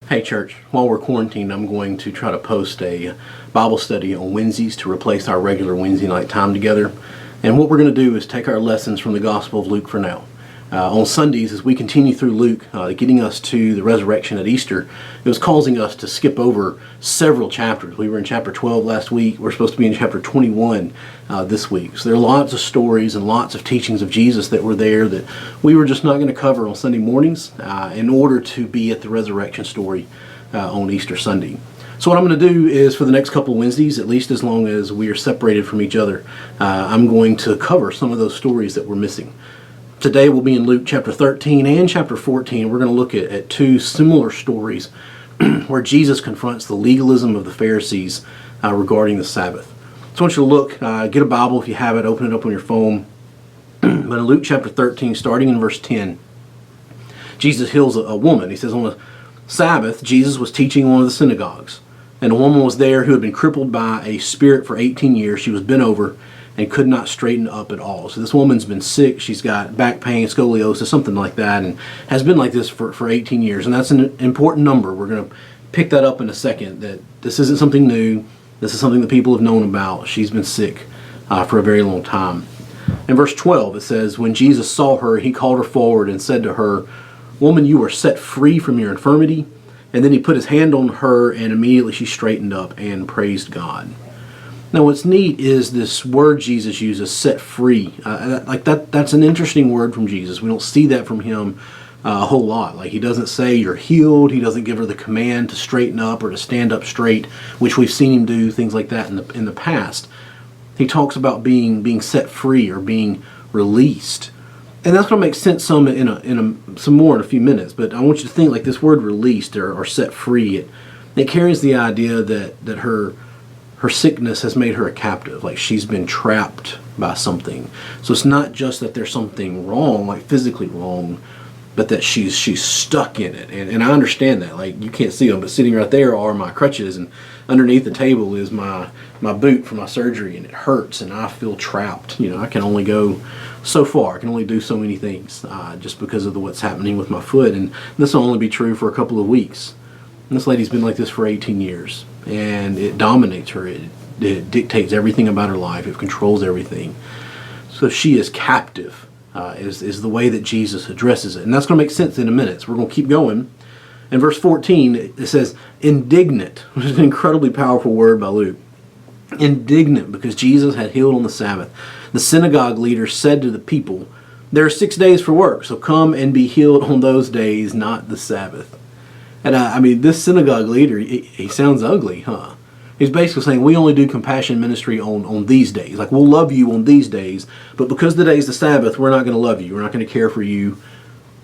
Hey church, while we're quarantined, I'm going to try to post a Bible study on Wednesdays to replace our regular Wednesday night time together. And what we're going to do is take our lessons from the Gospel of Luke for now. On Sundays, as we continue through Luke, getting us to the resurrection at Easter, it was causing us to skip over several chapters. We were in chapter 12 last week. We're supposed to be in chapter 21 this week. So there are lots of stories and lots of teachings of Jesus that were there that we were just not going to cover on Sunday mornings in order to be at the resurrection story on Easter Sunday. So what I'm going to do is for the next couple of Wednesdays, at least as long as we are separated from each other, I'm going to cover some of those stories that we're missing. Today we'll be in Luke chapter 13 and chapter 14. We're going to look at two similar stories where Jesus confronts the legalism of the Pharisees regarding the Sabbath. So I want you to look, get a Bible if you have it, open it up on your phone. But in Luke chapter 13, starting in verse 10, Jesus heals a woman. He says, on a Sabbath, Jesus was teaching in one of the synagogues, and a woman was there who had been crippled by a spirit for 18 years. She was bent over and could not straighten up at all. So this woman's been sick. She's got back pain, scoliosis, something like that, and has been like this for 18 years. And that's an important number. We're going to pick that up in a second, that this isn't something new. This is something that people have known about. She's been sick for a very long time. In verse 12, it says, when Jesus saw her, he called her forward and said to her, "Woman, you are set free from your infirmity." And then he put his hand on her, and immediately she straightened up and praised God. Now, what's neat is this word Jesus uses, set free. That's an interesting word from Jesus. We don't see that from him a whole lot. Like, he doesn't say you're healed. He doesn't give her the command to straighten up or to stand up straight, which we've seen him do things like that in the past. He talks about being set free or being released. And that's going to make sense some more in a few minutes. But I want you to think, like, this word released or set free, it carries the idea that her sickness has made her a captive, like she's been trapped by something. So it's not just that there's something wrong, like physically wrong, but that she's stuck in it. And I understand that. Like, you can't see them, but sitting right there are my crutches, and underneath the table is my boot for my surgery, and it hurts, and I feel trapped. You know, I can only go so far. I can only do so many things just because of what's happening with my foot. And this will only be true for a couple of weeks. And this lady's been like this for 18 years. And it dominates her. It dictates everything about her life. It controls everything. So she is captive, is the way that Jesus addresses it. And that's going to make sense in a minute. So we're going to keep going. In verse 14, it says, indignant, which is an incredibly powerful word by Luke. Indignant because Jesus had healed on the Sabbath. The synagogue leader said to the people, "There are 6 days for work, so come and be healed on those days, not the Sabbath." And I mean, this synagogue leader, he sounds ugly, huh? He's basically saying, we only do compassion ministry on these days. Like, we'll love you on these days, but because the day's the Sabbath, we're not going to love you. We're not going to care for you,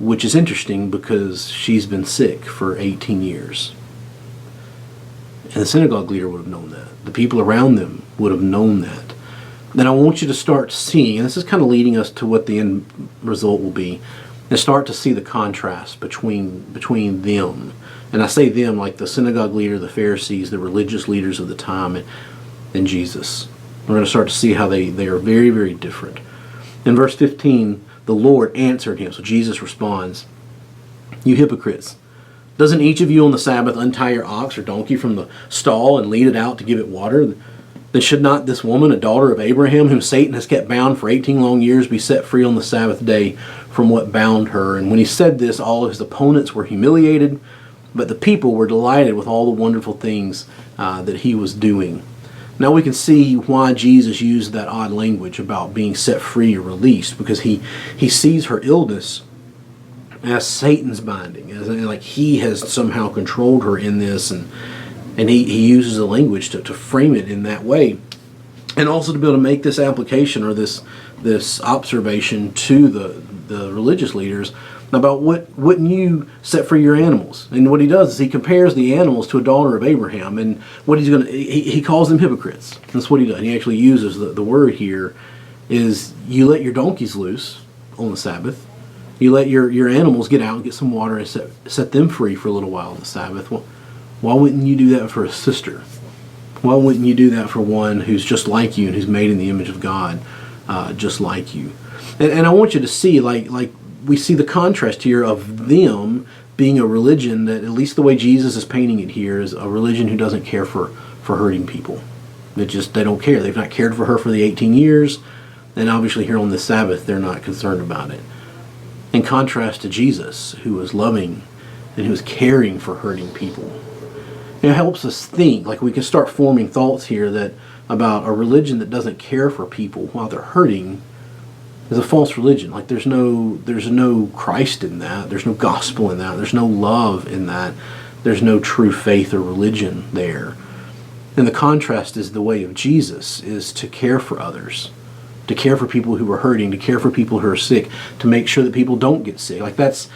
which is interesting because she's been sick for 18 years. And the synagogue leader would have known that. The people around them would have known that. Then I want you to start seeing, and this is kind of leading us to what the end result will be, and start to see the contrast between them. And I say them like the synagogue leader, the Pharisees, the religious leaders of the time, and Jesus. We're going to start to see how they are very, very different. In verse 15, the Lord answered him. So Jesus responds, "You hypocrites, doesn't each of you on the Sabbath untie your ox or donkey from the stall and lead it out to give it water? Then should not this woman, a daughter of Abraham, whom Satan has kept bound for 18 long years, be set free on the Sabbath day from what bound her?" And when he said this, all of his opponents were humiliated, but the people were delighted with all the wonderful things that he was doing. Now we can see why Jesus used that odd language about being set free or released, because he sees her illness as Satan's binding, as like he has somehow controlled her in this, and he uses the language to frame it in that way, and also to be able to make this application or this observation to the religious leaders about wouldn't you set free your animals? And what he does is he compares the animals to a daughter of Abraham, and what he calls them hypocrites. That's what he does. He actually uses the word here is, you let your donkeys loose on the Sabbath, you let your animals get out and get some water and set them free for a little while on the Sabbath. Well, why wouldn't you do that for a sister? Why wouldn't you do that for one who's just like you and who's made in the image of God, just like you? And I want you to see, like we see the contrast here of them being a religion that, at least the way Jesus is painting it here, is a religion who doesn't care for hurting people. They don't care. They've not cared for her for the 18 years, and obviously here on the Sabbath they're not concerned about it. In contrast to Jesus, who was loving and who was caring for hurting people. It helps us think, like we can start forming thoughts here that about a religion that doesn't care for people while they're hurting is a false religion. Like there's no Christ in that. There's no gospel in that. There's no love in that. There's no true faith or religion there. And the contrast is the way of Jesus is to care for others, to care for people who are hurting, to care for people who are sick, to make sure that people don't get sick. Like that's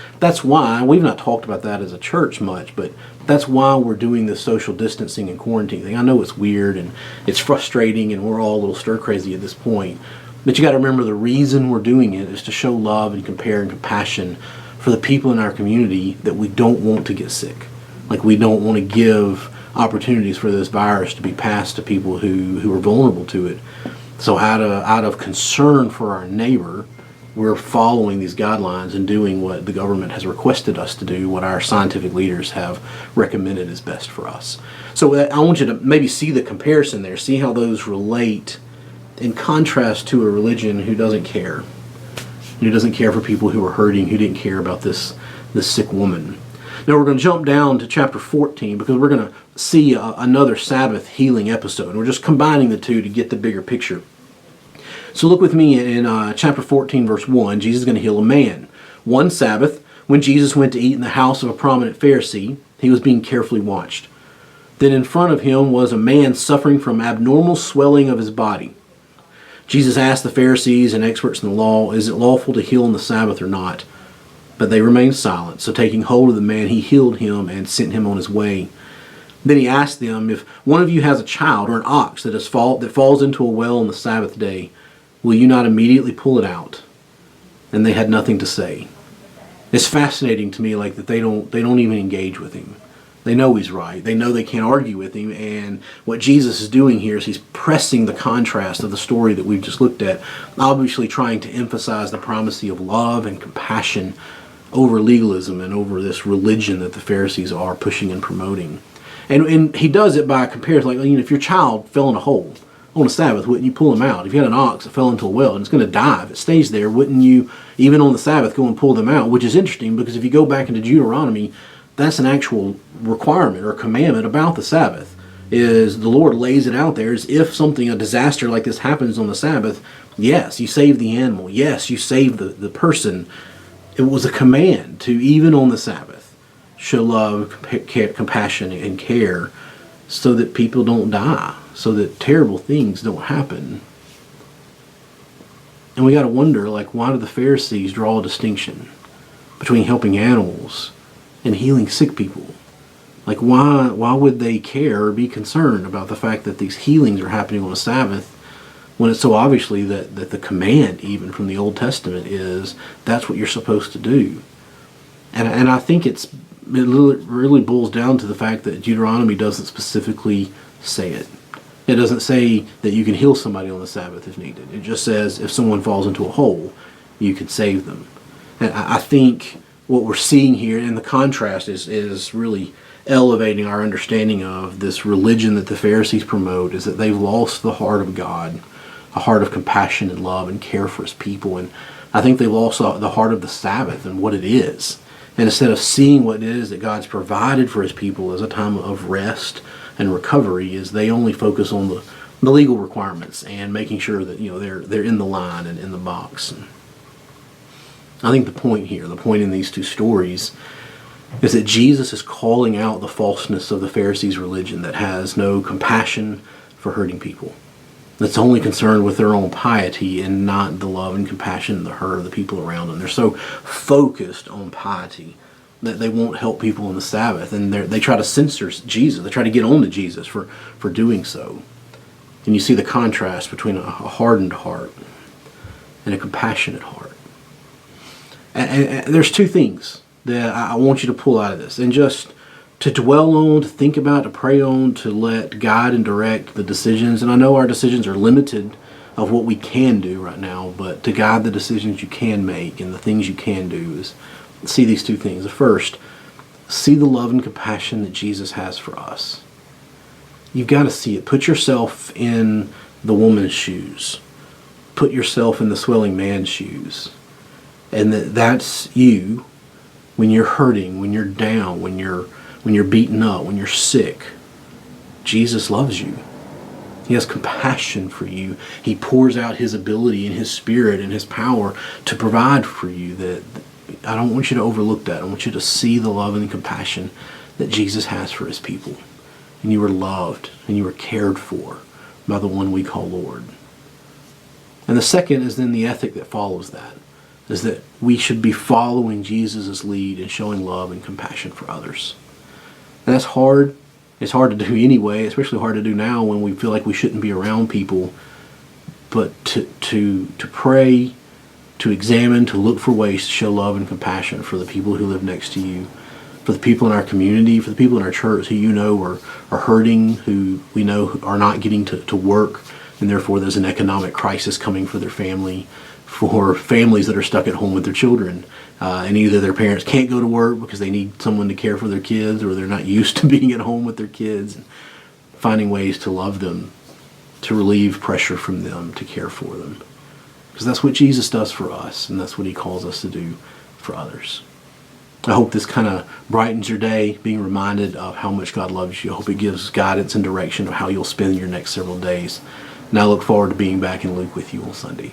why we've not talked about that as a church much, but that's why we're doing this social distancing and quarantine thing. I know it's weird and it's frustrating and we're all a little stir crazy at this point, but you got to remember the reason we're doing it is to show love and care and compassion for the people in our community that we don't want to get sick. Like we don't want to give opportunities for this virus to be passed to people who are vulnerable to it. So out of concern for our neighbor, we're following these guidelines and doing what the government has requested us to do, what our scientific leaders have recommended is best for us. So I want you to maybe see the comparison there, see how those relate in contrast to a religion who doesn't care for people who are hurting, who didn't care about this sick woman. Now we're going to jump down to chapter 14 because we're going to see another Sabbath healing episode. We're just combining the two to get the bigger picture. So look with me in chapter 14, verse 1. Jesus is going to heal a man. One Sabbath, when Jesus went to eat in the house of a prominent Pharisee, he was being carefully watched. Then in front of him was a man suffering from abnormal swelling of his body. Jesus asked the Pharisees and experts in the law, "Is it lawful to heal on the Sabbath or not?" But they remained silent. So taking hold of the man, he healed him and sent him on his way. Then he asked them, "If one of you has a child or an ox that falls into a well on the Sabbath day, will you not immediately pull it out?" And they had nothing to say. It's fascinating to me, like that they don't even engage with him. They know he's right. They know they can't argue with him. And what Jesus is doing here is he's pressing the contrast of the story that we've just looked at, obviously trying to emphasize the primacy of love and compassion over legalism and over this religion that the Pharisees are pushing and promoting. And he does it by comparison, like, if your child fell in a hole on a Sabbath, wouldn't you pull him out? If you had an ox that fell into a well and it's going to die, if it stays there, wouldn't you, even on the Sabbath, go and pull them out? Which is interesting because if you go back into Deuteronomy, that's an actual requirement or commandment about the Sabbath. Is the Lord lays it out there as if a disaster like this happens on the Sabbath, yes, you save the animal. Yes, you save the person. It was a command to, even on the Sabbath, show love, compassion, and care so that people don't die, so that terrible things don't happen. And we got to wonder, why do the Pharisees draw a distinction between helping animals and healing sick people? Why would they care or be concerned about the fact that these healings are happening on a Sabbath when it's so obviously that the command, even from the Old Testament, is that's what you're supposed to do? And I think it really boils down to the fact that Deuteronomy doesn't specifically say it. It doesn't say that you can heal somebody on the Sabbath if needed. It just says if someone falls into a hole, you could save them. And I think what we're seeing here in the contrast is really elevating our understanding of this religion that the Pharisees promote, is that they've lost the heart of God, a heart of compassion and love and care for his people. And I think they've lost the heart of the Sabbath and what it is. And instead of seeing what it is that God's provided for his people as a time of rest and recovery, is they only focus on the legal requirements and making sure that they're in the line and in the box. And I think the point in these two stories, is that Jesus is calling out the falseness of the Pharisees' religion that has no compassion for hurting people, that's only concerned with their own piety and not the love and compassion and the hurt of the people around them. They're so focused on piety that they won't help people on the Sabbath, and they try to censor Jesus. They try to get on to Jesus for doing so. And you see the contrast between a hardened heart and a compassionate heart. And there's two things that I want you to pull out of this, and just to dwell on, to think about, to pray on, to let guide and direct the decisions. And I know our decisions are limited of what we can do right now, but to guide the decisions you can make and the things you can do is see these two things. The first see the love and compassion that Jesus has for us. You've got to see it. Put yourself in the woman's shoes. Put yourself in the swelling man's shoes. And that's you when you're hurting, when you're down, when you're beaten up, when you're sick. Jesus loves you. He has compassion for you. He pours out his ability and his spirit and his power to provide for you. That I don't want you to overlook that. I want you to see the love and the compassion that Jesus has for his people. And you are loved and you are cared for by the one we call Lord. And the second is then the ethic that follows that, is that we should be following Jesus' lead and showing love and compassion for others. And that's hard. It's hard to do anyway, especially hard to do now when we feel like we shouldn't be around people. But to pray, to examine, to look for ways to show love and compassion for the people who live next to you, for the people in our community, for the people in our church who you know are hurting, who we know are not getting to work, and therefore there's an economic crisis coming for their family, for families that are stuck at home with their children. And either their parents can't go to work because they need someone to care for their kids, or they're not used to being at home with their kids. And finding ways to love them, to relieve pressure from them, to care for them. Because that's what Jesus does for us, and that's what he calls us to do for others. I hope this kind of brightens your day, being reminded of how much God loves you. I hope it gives guidance and direction of how you'll spend your next several days. And I look forward to being back in Luke with you on Sunday.